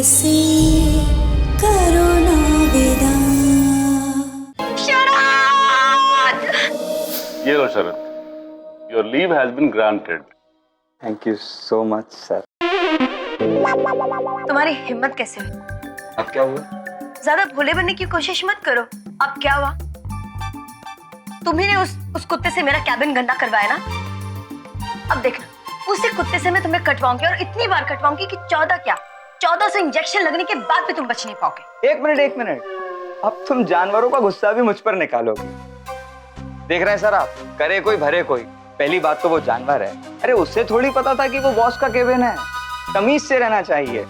से करो ना विदा। ये लो Sharad, your leave has been granted. Thank you so much sir. तुम्हारी हिम्मत कैसे हुई? अब क्या हुआ? ज्यादा भोले बनने की कोशिश मत करो। अब क्या हुआ? तुम्ही ने उस कुत्ते से मेरा कैबिन गंदा करवाया ना। अब देखना, उसी कुत्ते से मैं तुम्हें कटवाऊंगी और इतनी बार कटवाऊंगी कि 1400 इंजेक्शन लगने के बाद भी तुम बच नहीं पाओगे। एक मिनट, अब तुम जानवरों का गुस्सा भी मुझ पर निकालोगे। देख रहे हैं सर आप, करे कोई भरे कोई। पहली बात तो वो जानवर है, अरे उससे थोड़ी पता था कि वो बॉस का केबिन है। तमीज से रहना चाहिए।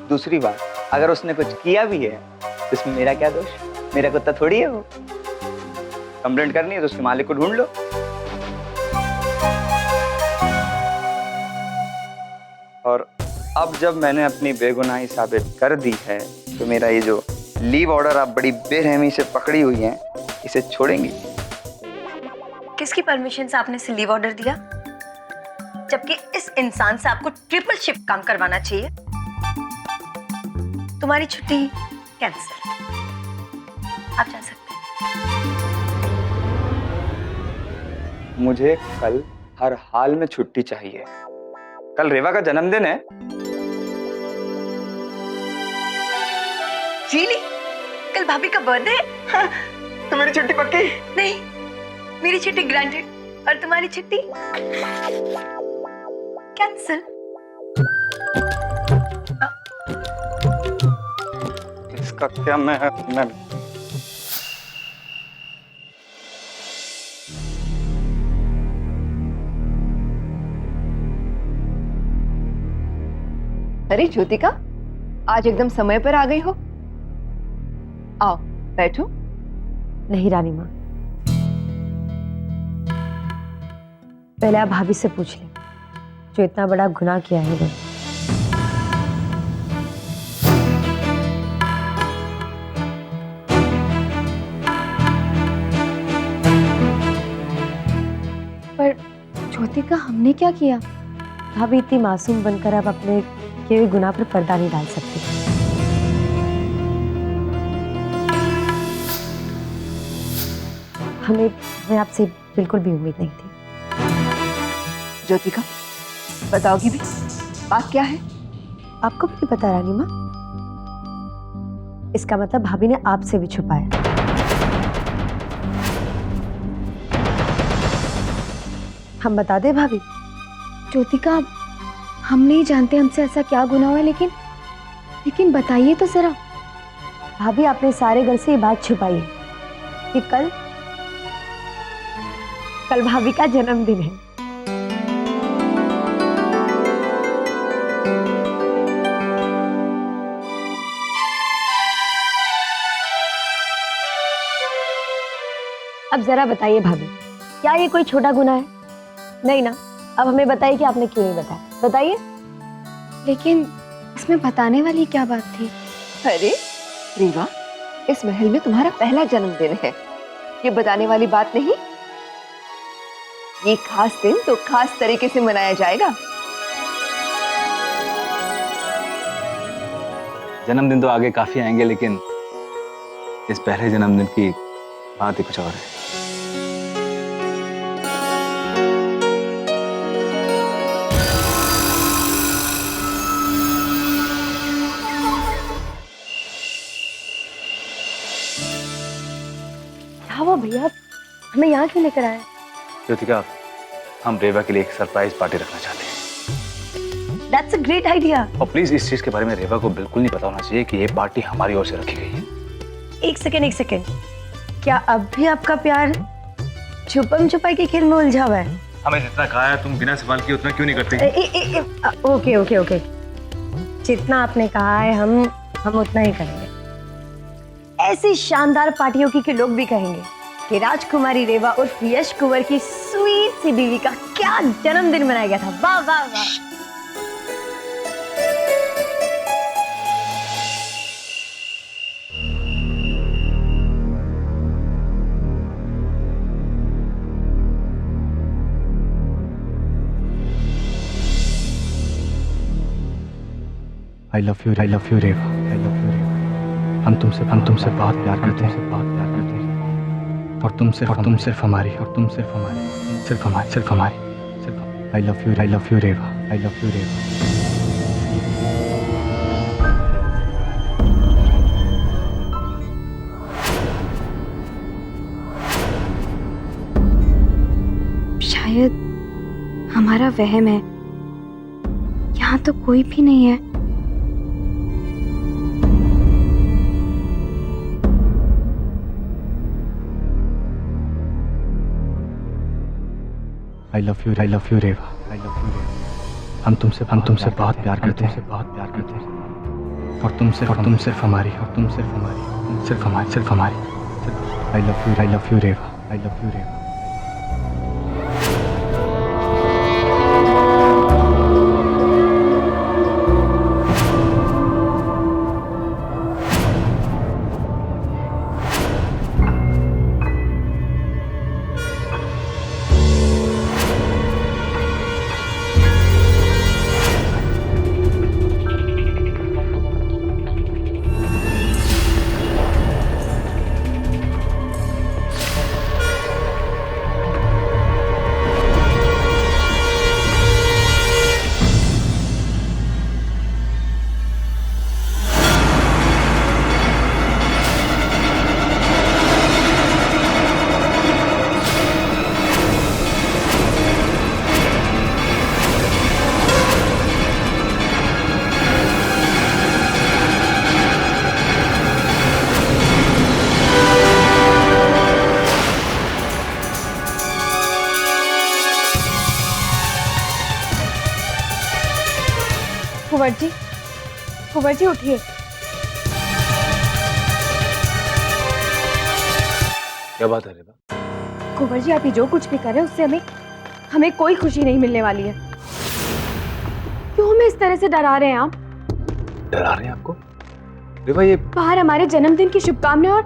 दूसरी बात, अगर उसने कुछ किया भी है तो इसमें मेरा क्या दोष? मेरा कुत्ता थोड़ी है वो। कंप्लेंट करनी है तो उसके मालिक को ढूंढ लो। और अब जब मैंने अपनी बेगुनाही साबित कर दी है तो मेरा ये जो लीव ऑर्डर आप बड़ी बेरहमी से पकड़ी हुई हैं, इसे छोड़ेंगी? किसकी परमिशन से आपने इसे लीव ऑर्डर दिया? जबकि इस इंसान से आपको ट्रिपल शिफ्ट काम करवाना चाहिए। तुम्हारी छुट्टी कैंसिल, आप जा सकते हैं। मुझे कल हर हाल में छुट्टी चाहिए। कल रेवा का जन्मदिन है। Really? कल भाभी का बर्थडे है? हाँ, तो मेरी छुट्टी पक्की? नहीं, मेरी छुट्टी ग्रांटेड और तुम्हारी छुट्टी कैंसिल। इसका क्या मैं अरे ज्योतिका, आज एकदम समय पर आ गई हो। आओ बैठो। नहीं रानी माँ, पहले आप भाभी से पूछ लें जो इतना बड़ा गुनाह किया है वो। पर ज्योतिका, हमने क्या किया? भाभी इतनी मासूम बनकर आप अपने किए हुए गुनाह पर पर्दा नहीं डाल सकती। हमें आपसे बिल्कुल भी उम्मीद नहीं थी। ज्योतिका, बताओगी भी बात क्या है? आपको भी नहीं पता रानी माँ? इसका मतलब भाभी ने आपसे भी छुपाया। हम बता दें भाभी? ज्योतिका, हम नहीं जानते हमसे ऐसा क्या गुनाह हुआ, लेकिन बताइए तो जरा। भाभी, आपने सारे घर से ये बात छुपाई है कि कल भाभी का जन्मदिन है। अब जरा बताइए भाभी, क्या ये कोई छोटा गुनाह है? नहीं ना? अब हमें बताइए कि आपने क्यों नहीं बताया। बताइए। लेकिन इसमें बताने वाली क्या बात थी? अरे रीवा, इस महल में तुम्हारा पहला जन्मदिन है, ये बताने वाली बात नहीं। ये खास दिन तो खास तरीके से मनाया जाएगा। जन्मदिन तो आगे काफी आएंगे, लेकिन इस पहले जन्मदिन की बात ही कुछ और है। क्या हुआ भैया, हमें यहाँ क्यों लेकर आए? ज्योतिका, हम रेवा के लिए एक सरप्राइज पार्टी रखना चाहते हैं। That's a great idea। और प्लीज इस चीज के बारे में रेवा को बिल्कुल नहीं पता होना चाहिए कि ये पार्टी हमारी ओर से रखी गई है। एक सेकेंड, क्या अब भी आपका प्यार छुपम छुपाई के खेल में उलझा हुआ है? हमें जितना कहा है, तुम बिना सवाल किए उतना क्यों नहीं करते? ओके, जितना आपने कहा है हम उतना ही करेंगे। ऐसी शानदार पार्टियों की कि लोग भी कहेंगे कि राजकुमारी रेवा उर्फ यश कुंवर की स्वीट सी बीवी का क्या जन्मदिन मनाया गया था। वाह वाह वाह। I love you Reva, I love you Reva. हम तुमसे बहुत प्यार करते हैं, और तुम सिर्फ हमारी, सिर्फ हमारी। I love you Reva, I love you Reva. शायद हमारा वहम है, यहाँ तो कोई भी नहीं है। I love you Reva, I love you Reva. हम तुमसे बहुत प्यार करते हैं, और तुम सिर्फ हमारी, सिर्फ हमारी। I love you Reva, I love you Reva. Kunwar ji उठिए। क्या बात है रेवा? कुंवर जी, आप ये जो कुछ भी कर रहे हैं उससे हमें कोई खुशी नहीं मिलने वाली है। क्यों हमें इस तरह से डरा रहे हैं आप? डरा रहे हैं आपको? रेवा, ये बाहर हमारे जन्मदिन की शुभकामनाएं, और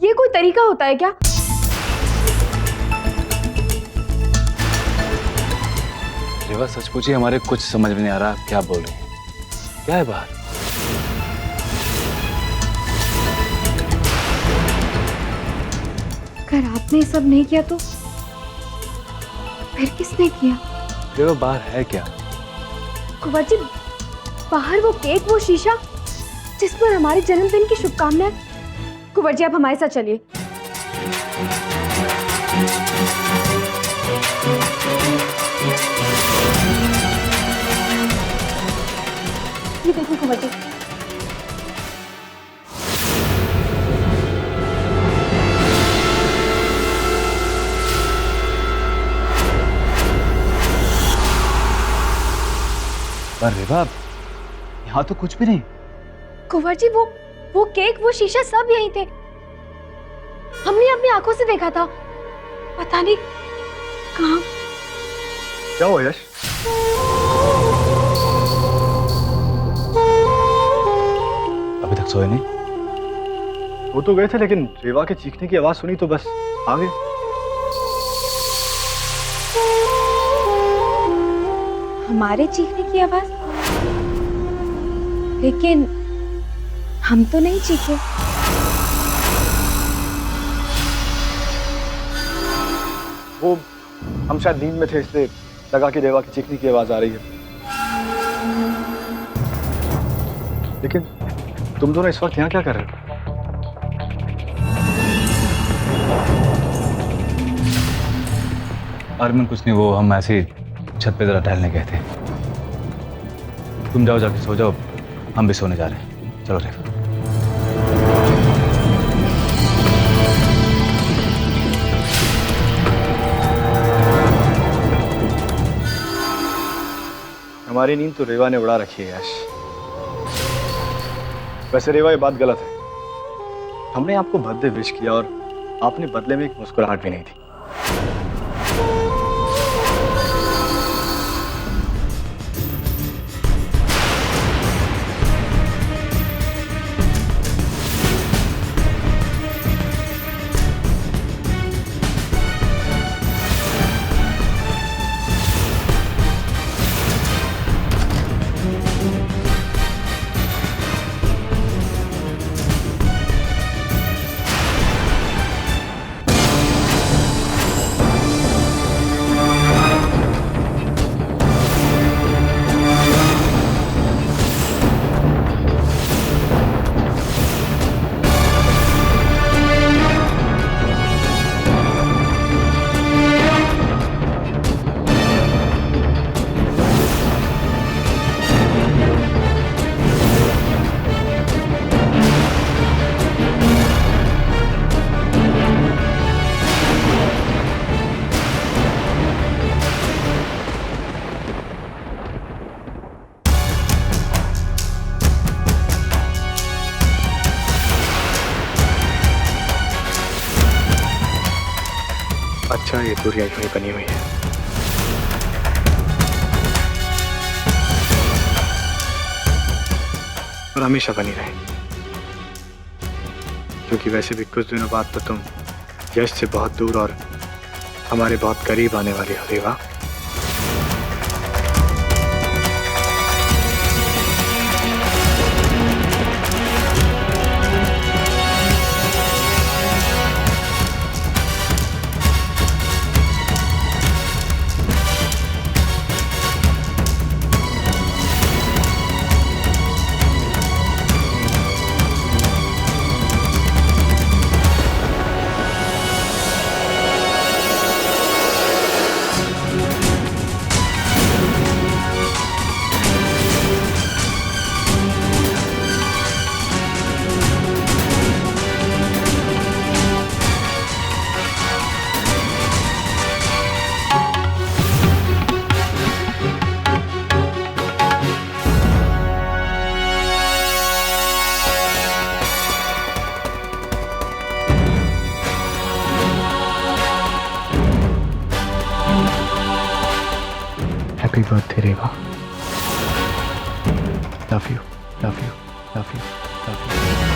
ये कोई तरीका होता है क्या? रेवा, सच पूछिए, हमारे कुछ समझ में नहीं आ रहा आप क्या बोल रहे हैं। क्या है बाहर? अगर आपने सब नहीं किया तो फिर किसने किया? रेवा, बाहर है क्या? कुंवर जी, बाहर वो केक, वो शीशा जिस पर हमारे जन्मदिन की शुभकामनाएं। कुंवर जी, आप हमारे साथ चलिए। ये देखिए कुंवर जी, पर रेवा, यहाँ तो कुछ भी नहीं। कुंवर जी, वो केक, वो शीशा सब यहीं थे। हमने अपनी आंखों से देखा था। पता नहीं कहाँ। क्या हुआ यश? अभी तक सोए नहीं? वो तो गए थे, लेकिन रेवा के चीखने की आवाज सुनी तो बस आ गए। हमारे चीखने की आवाज? लेकिन हम तो नहीं चीखे। वो हम शायद नींद में थे, इसलिए लगा कि रेवा की चीखने की आवाज आ रही है। लेकिन तुम दोनों इस वक्त यहाँ क्या कर रहे हो? अरमान, कुछ नहीं, वो हम ऐसे ही छत पे जरा टहलने गए थे। तुम जाओ, जाके सो जाओ, हम भी सोने जा रहे हैं। चलो रेवा। हमारी नींद तो रेवा ने उड़ा रखी है यश। वैसे रेवा, ये बात गलत है। हमने आपको बर्थडे विश किया और आपने बदले में एक मुस्कुराहट भी नहीं दी। अच्छा ये दूरियां यूं ही बनी हुई है। और हमेशा बनी रहे, क्योंकि वैसे भी कुछ दिनों बाद तो तुम यश से बहुत दूर और हमारे बहुत करीब आने वाली हो रेवा। Happy birthday, Reva. Love you, love you, love you, love you.